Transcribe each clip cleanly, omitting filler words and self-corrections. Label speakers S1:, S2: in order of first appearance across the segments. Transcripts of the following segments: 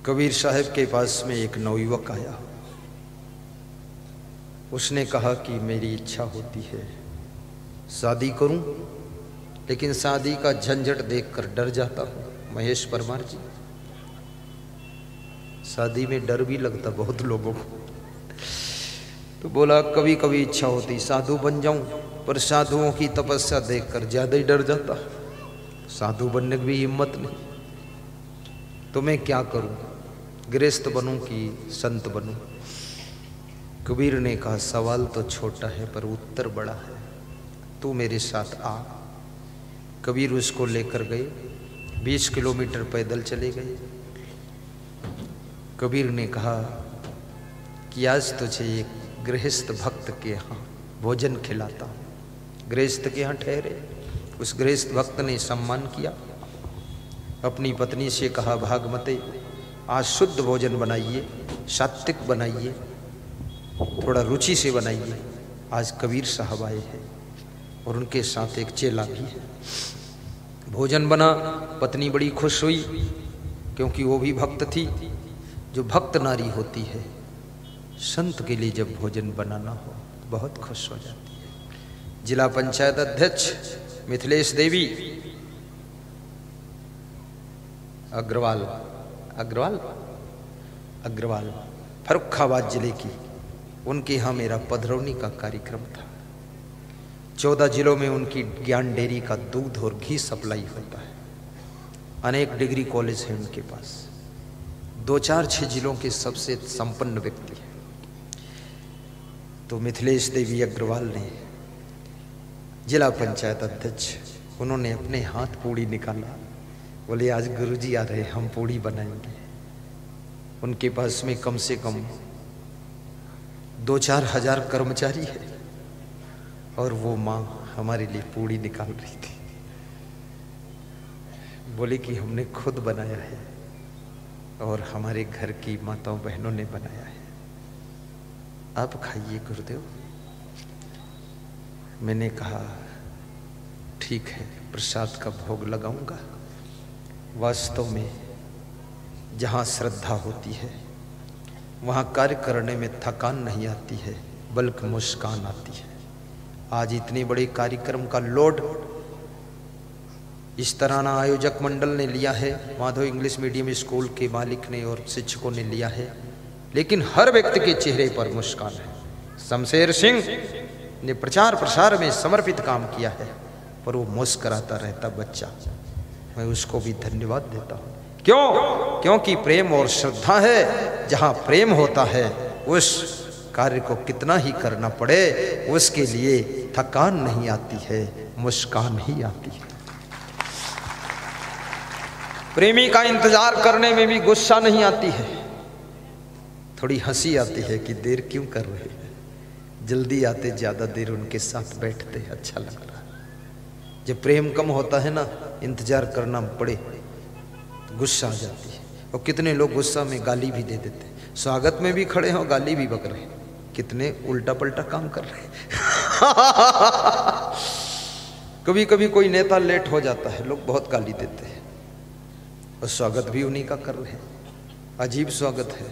S1: कबीर साहब के पास में एक नवयुवक आया। उसने कहा कि मेरी इच्छा होती है शादी करूं, लेकिन शादी का झंझट देखकर डर जाता हूं। महेश परमार जी, शादी में डर भी लगता बहुत लोगों को। तो बोला कभी कभी इच्छा होती साधु बन जाऊं, पर साधुओं की तपस्या देखकर ज्यादा ही डर जाता, साधु बनने की भी हिम्मत नहीं। तो मैं क्या करूं, गृहस्थ बनूं कि संत बनूं? कबीर ने कहा सवाल तो छोटा है पर उत्तर बड़ा है, तू मेरे साथ आ। कबीर उसको लेकर गए, 20 किलोमीटर पैदल चले गए। कबीर ने कहा कि आज तुझे एक गृहस्थ भक्त के यहाँ भोजन खिलाता हूँ। गृहस्थ के यहाँ ठहरे। उस गृहस्थ भक्त ने सम्मान किया। अपनी पत्नी से कहा भागमते आज शुद्ध भोजन बनाइए, सात्विक बनाइए, थोड़ा रुचि से बनाइए। आज कबीर साहब आए हैं और उनके साथ एक चेला भी है। भोजन बना, पत्नी बड़ी खुश हुई क्योंकि वो भी भक्त थी। जो भक्त नारी होती है, संत के लिए जब भोजन बनाना हो तो बहुत खुश हो जाती है। जिला पंचायत अध्यक्ष मिथिलेश देवी अग्रवाल फर्रुखाबाद जिले की, उनके यहाँ मेरा पधरौनी का कार्यक्रम था। 14 जिलों में उनकी ज्ञान डेयरी का दूध और घी सप्लाई होता है। अनेक डिग्री कॉलेज हैं उनके पास। 2-4-6 जिलों के सबसे संपन्न व्यक्ति हैं। तो मिथिलेश देवी अग्रवाल ने, जिला पंचायत अध्यक्ष, उन्होंने अपने हाथ पूड़ी निकाला। बोले आज गुरुजी आ रहे, हम पूड़ी बनाएंगे। उनके पास में कम से कम 2-4 हजार कर्मचारी है और वो माँ हमारे लिए पूड़ी निकाल रही थी। बोले कि हमने खुद बनाया है और हमारे घर की माताओं बहनों ने बनाया है, आप खाइए गुरुदेव। मैंने कहा ठीक है, प्रसाद का भोग लगाऊंगा। वास्तव में जहाँ श्रद्धा होती है वहाँ कार्य करने में थकान नहीं आती है, बल्कि मुस्कान आती है। आज इतने बड़े कार्यक्रम का लोड इस तरह आयोजक मंडल ने लिया है, माधव इंग्लिश मीडियम स्कूल के मालिक ने और शिक्षकों ने लिया है, लेकिन हर व्यक्ति के चेहरे पर मुस्कान है। शमशेर सिंह ने प्रचार प्रसार में समर्पित काम किया है, पर वो मुस्कराता रहता बच्चा। मैं उसको भी धन्यवाद देता हूँ। क्यों? क्योंकि प्रेम और श्रद्धा है। जहाँ प्रेम होता है उस कार्य को कितना ही करना पड़े, उसके लिए थकान नहीं आती है, मुस्कान ही आती है। प्रेमी का इंतजार करने में भी गुस्सा नहीं आती है, थोड़ी हंसी आती है कि देर क्यों कर रहे हैं, जल्दी आते, ज्यादा देर उनके साथ बैठते अच्छा लग रहा है। जब प्रेम कम होता है ना, इंतजार करना पड़े तो गुस्सा आ जाती है। और कितने लोग गुस्सा में गाली भी दे देते हैं। स्वागत में भी खड़े हो, गाली भी बक रहे, कितने उल्टा पलटा काम कर रहे हैं। कभी कभी कोई नेता लेट हो जाता है, लोग बहुत गाली देते हैं और स्वागत भी उन्हीं का कर रहे हैं। अजीब स्वागत है,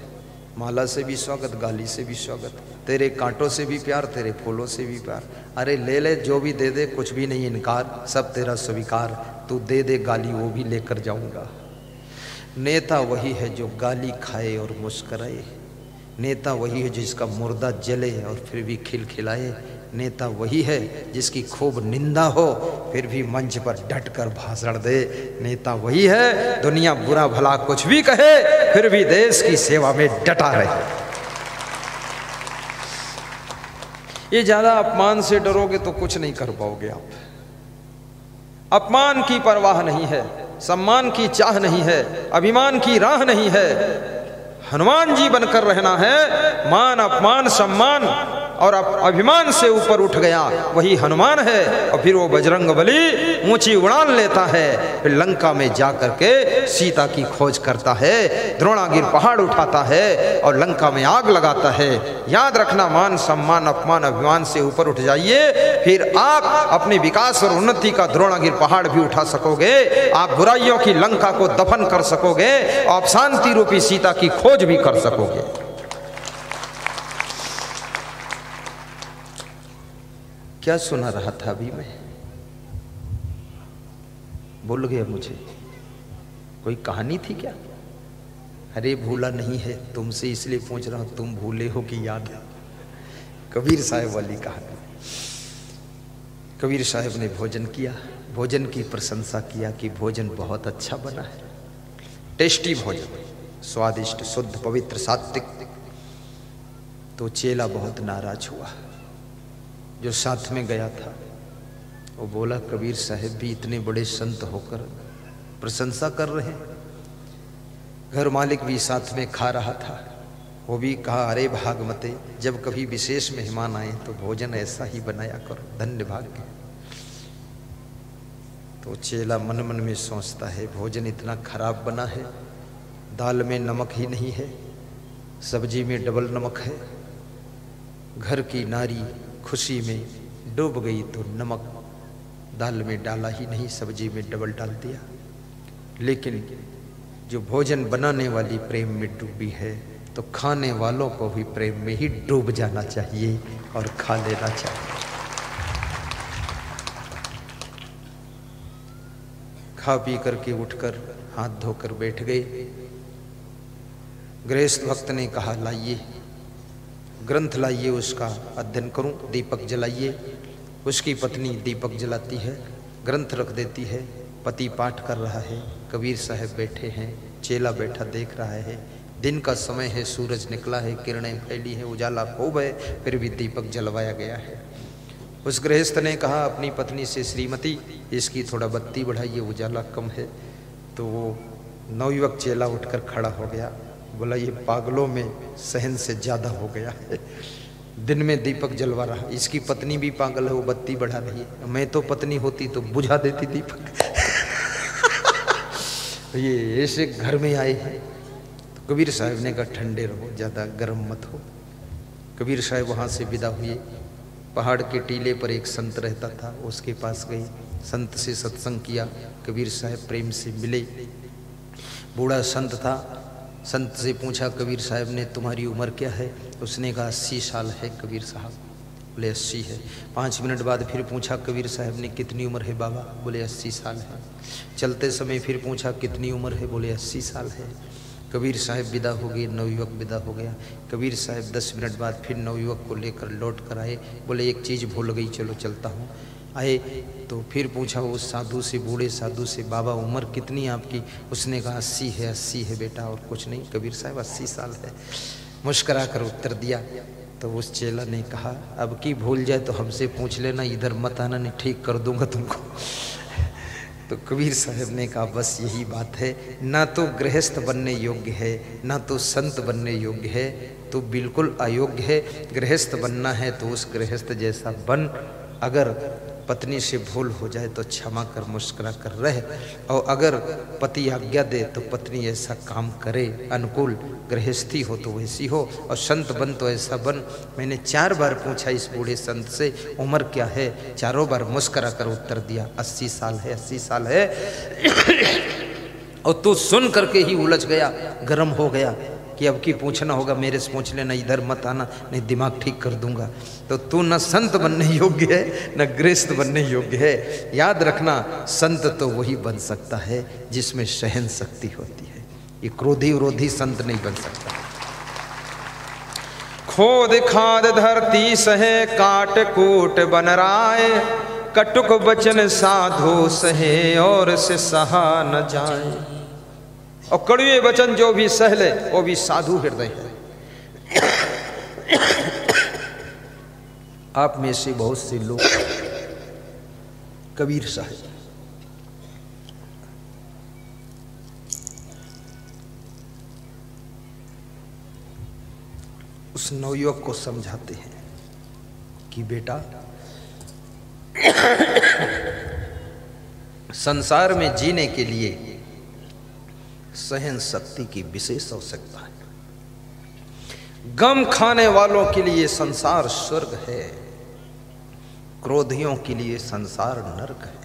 S1: माला से भी स्वागत, गाली से भी स्वागत, तेरे कांटों से भी प्यार, तेरे फूलों से भी प्यार। अरे ले ले, जो भी दे दे, कुछ भी नहीं इनकार, सब तेरा स्वीकार। तू दे दे गाली, वो भी लेकर जाऊंगा। नेता वही है जो गाली खाए और मुस्कराए। नेता वही है जिसका मुर्दा जले और फिर भी खिलखिलाए। नेता वही है जिसकी खूब निंदा हो फिर भी मंच पर डटकर भाषण दे। नेता वही है दुनिया बुरा भला कुछ भी कहे फिर भी देश की सेवा में डटा रहे। ये ज्यादा अपमान से डरोगे तो कुछ नहीं कर पाओगे आप। अपमान की परवाह नहीं है, सम्मान की चाह नहीं है, अभिमान की राह नहीं है। हनुमान जी बनकर रहना है। मान अपमान सम्मान और अभिमान से ऊपर उठ गया, वही हनुमान है। और फिर वो बजरंग बली ऊंची उड़ान लेता है, फिर लंका में जा करके सीता की खोज करता है, द्रोणागिर पहाड़ उठाता है और लंका में आग लगाता है। याद रखना, मान सम्मान अपमान अभिमान से ऊपर उठ जाइए, फिर आप अपने विकास और उन्नति का द्रोणागिर पहाड़ भी उठा सकोगे, आप बुराइयों की लंका को दफन कर सकोगे, आप शांति रूपी सीता की खोज भी कर सकोगे। क्या सुना रहा था अभी मैं? भूल गया मुझे, कोई कहानी थी क्या? अरे भूला नहीं है, तुमसे इसलिए पूछ रहा हूं, तुम भूले हो कि याद है? कबीर साहब वाली कहानी। कबीर साहब ने भोजन किया, भोजन की प्रशंसा किया कि भोजन बहुत अच्छा बना है, टेस्टी भोजन, स्वादिष्ट, शुद्ध, पवित्र, सात्विक। तो चेला बहुत नाराज हुआ जो साथ में गया था। वो बोला, कबीर साहब भी इतने बड़े संत होकर प्रशंसा कर रहे हैं, घर मालिक भी साथ में खा रहा था, वो भी कहा, अरे भागमते, जब कभी विशेष मेहमान आए तो भोजन ऐसा ही बनाया करो, धन्य भाग्य। तो चेला मन मन में सोचता है, भोजन इतना खराब बना है, दाल में नमक ही नहीं है, सब्जी में डबल नमक है, घर की नारी खुशी में डूब गई तो नमक दाल में डाला ही नहीं, सब्जी में डबल डाल दिया। लेकिन जो भोजन बनाने वाली प्रेम में डूबी है, तो खाने वालों को भी प्रेम में ही डूब जाना चाहिए और खा लेना चाहिए। खा पी करके उठकर हाथ धोकर बैठ गए। गृहस्थ भक्त ने कहा, लाइए ग्रंथ लाइए, उसका अध्ययन करूं, दीपक जलाइए। उसकी पत्नी दीपक जलाती है, ग्रंथ रख देती है, पति पाठ कर रहा है, कबीर साहब बैठे हैं, चेला बैठा देख रहा है। दिन का समय है, सूरज निकला है, किरणें फैली है, उजाला खूब है, फिर भी दीपक जलवाया गया है। उस गृहस्थ ने कहा अपनी पत्नी से, श्रीमती इसकी थोड़ा बत्ती बढ़ाइए, उजाला कम है। तो वो नवयुवक चेला उठकर खड़ा हो गया, बोला, ये पागलों में सहन से ज़्यादा हो गया है, दिन में दीपक जलवा रहा, इसकी पत्नी भी पागल है, वो बत्ती बढ़ा रही है, मैं तो पत्नी होती तो बुझा देती दीपक। ये ऐसे घर में आए हैं। तो कबीर साहब ने कहा, ठंडे रहो, ज़्यादा गर्म मत हो। कबीर साहब वहाँ से विदा हुए। पहाड़ के टीले पर एक संत रहता था, उसके पास गए, संत से सत्संग किया। कबीर साहब प्रेम से मिले। बूढ़ा संत था, संत से पूछा, कबीर साहब ने तुम्हारी उम्र क्या है? उसने कहा 80 साल है कबीर साहब। बोले 80 है। 5 मिनट बाद फिर पूछा, कबीर साहब ने कितनी उम्र है बाबा? बोले 80 साल है। चलते समय फिर पूछा, कितनी उम्र है? बोले 80 साल है। कबीर साहब विदा हो गए, नवयुवक विदा हो गया। कबीर साहब 10 मिनट बाद फिर नवयुवक को लेकर लौट कर आए। बोले एक चीज़ भूल गई, चलो चलता हूँ। आए तो फिर पूछा उस साधु से, बूढ़े साधु से, बाबा उम्र कितनी आपकी? उसने कहा 80 है, 80 है बेटा, और कुछ नहीं। कबीर साहब 80 साल है। मुस्करा कर उत्तर दिया। तो उस चेला ने कहा, अब की भूल जाए तो हमसे पूछ लेना, इधर मत आना, नहीं ठीक कर दूंगा तुमको। तो कबीर साहब ने कहा, बस यही बात है, ना तो गृहस्थ बनने योग्य है, ना तो संत बनने योग्य है, तो बिल्कुल अयोग्य है। गृहस्थ बनना है तो उस गृहस्थ जैसा बन। अगर पत्नी से भूल हो जाए तो क्षमा कर, मुस्कुरा कर रह, और अगर पति आज्ञा दे तो पत्नी ऐसा काम करे, अनुकूल गृहस्थी हो तो वैसी हो, और संत बन तो ऐसा बन। मैंने 4 बार पूछा इस बूढ़े संत से, उम्र क्या है? चारों बार मुस्कुरा कर उत्तर दिया, 80 साल है, 80 साल है। और तू सुन करके ही उलझ गया, गर्म हो गया कि अब की पूछना होगा, मेरे से पूछ लेना, इधर मत आना, नहीं दिमाग ठीक कर दूंगा। तो तू न संत बनने योग्य है, न गृहस्थ बनने योग्य है। याद रखना, संत तो वही बन सकता है जिसमें सहन शक्ति होती है। ये क्रोधी विरोधी संत नहीं बन सकता। खोद खाद धरती सहे, काट कूट बन राय, कटुक बचन साधु सहे, और से सहा न जाए। और कड़वे वचन जो भी सह ले वो भी साधु हृदय है। आप में से बहुत से लोग कबीर साहब उस नवयुवक को समझाते हैं, कि बेटा संसार में जीने के लिए सहन शक्ति की विशेष आवश्यकता है। गम खाने वालों के लिए संसार स्वर्ग है, क्रोधियों के लिए संसार नरक है।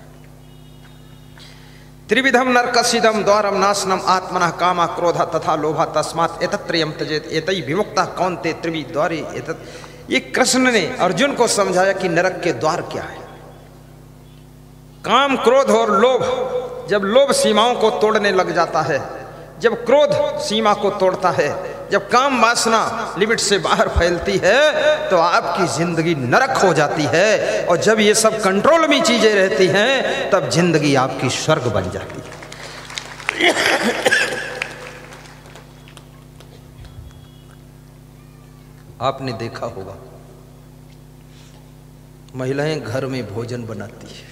S1: त्रिविधम नरकसिदम द्वारम नाशनम आत्मनः कामा क्रोधा तथा लोभा तस्मात् एतत्त्रयम् त्यजेत् एतैः विमुक्तः कौन्ते त्रिवि द्वारे एतत्। ये कृष्ण ने अर्जुन को समझाया कि नरक के द्वार क्या है। काम, क्रोध और लोभ। जब लोभ सीमाओं को तोड़ने लग जाता है, जब क्रोध सीमा को तोड़ता है, जब काम वासना लिमिट से बाहर फैलती है, तो आपकी जिंदगी नरक हो जाती है। और जब ये सब कंट्रोल में चीजें रहती हैं, तब जिंदगी आपकी स्वर्ग बन जाती है। आपने देखा होगा महिलाएं घर में भोजन बनाती है,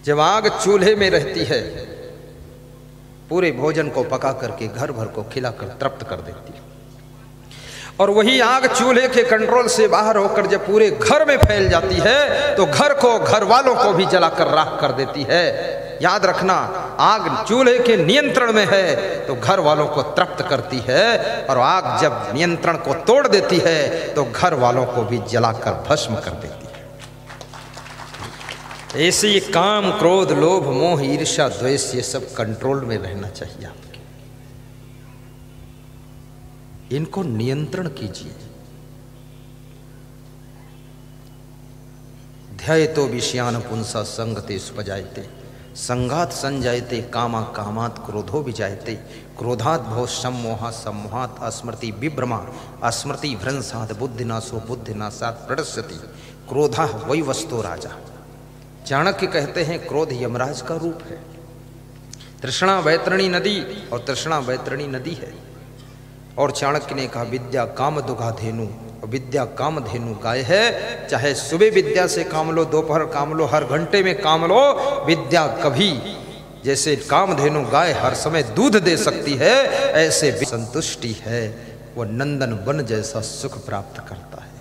S1: जब आग चूल्हे में रहती है, पूरे भोजन को पका करके घर भर को खिलाकर तृप्त कर देती है। और वही आग चूल्हे के कंट्रोल से बाहर होकर जब पूरे घर में फैल जाती है, तो घर को, घर वालों को भी जलाकर राख कर देती है। याद रखना, आग चूल्हे के नियंत्रण में है तो घर वालों को तृप्त करती है, और आग जब नियंत्रण को तोड़ देती है तो घर वालों को भी जलाकर भस्म कर देती है। ऐसे ये काम, क्रोध, लोभ, मोह, ईर्ष्या, द्वेष, ये सब कंट्रोल में रहना चाहिए आपके। इनको नियंत्रण कीजिए। ध्यायतो विषयान पुंसा संगते सुपजायते संगात संजायते कामा कामात क्रोधो विजायते क्रोधात भव सम्मोहा सम्मोहात अस्मृति विभ्रमा अस्मृति भ्रंसात बुद्धिनाशो बुद्धिनाशात प्रणश्यति क्रोधा वै वस्तो राजा। चाणक्य कहते हैं क्रोध यमराज का रूप है। तृष्णा वैतरणी नदी, और तृष्णा वैतरणी नदी है। और चाणक्य ने कहा विद्या काम दुघा धेनु, और विद्या काम धेनु गाय है। चाहे सुबह विद्या से काम लो, दोपहर काम लो, हर घंटे में काम लो, विद्या कभी, जैसे कामधेनु गाय हर समय दूध दे सकती है, ऐसे संतुष्टि है, वो नंदन वन जैसा सुख प्राप्त करता है।